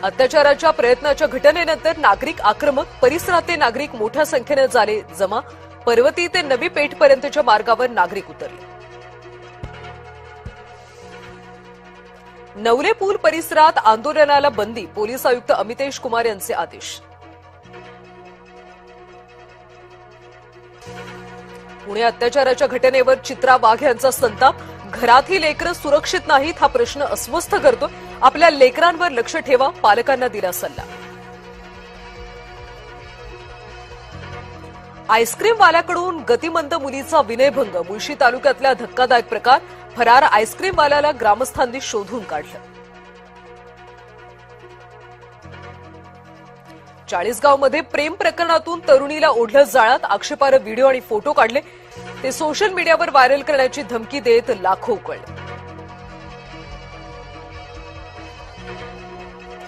अत्याचाराच्या प्रयत्नाच्या घटनेनंतर नागरिक आक्रमक, परिसरातले नागरिक मोठ्या संख्येने झाले जमा. पर्वती ते नवी पेठपर्यंतच्या मार्गावर नागरिक उतरले. नवले पूल परिसरात आंदोलनाला बंदी. पोलीस आयुक्त अमितेश कुमार यांचे आदेश. पुणे अत्याचाराच्या घटनेवर चित्रा वाघ यांचा संताप. घरातही लेकरं सुरक्षित नाहीत हा प्रश्न अस्वस्थ करतो. आपल्या लेकरांवर लक्ष ठेवा, पालकांना दिला सल्ला. आईस्क्रीमवाल्याकडून गतिमंद मुलीचा विनयभंग. मुळशी तालुक्यातला धक्कादायक प्रकार. फरार आईस्क्रीमवाल्याला ग्रामस्थांनी शोधून काढलं. चाळीसगावमध्ये प्रेम प्रकरणातून तरुणीला ओढलं जाळ्यात. आक्षेपार्ह व्हिडिओ आणि फोटो काढले. ते सोशल मीडियावर व्हायरल करण्याची धमकी देत लाखो उकळले.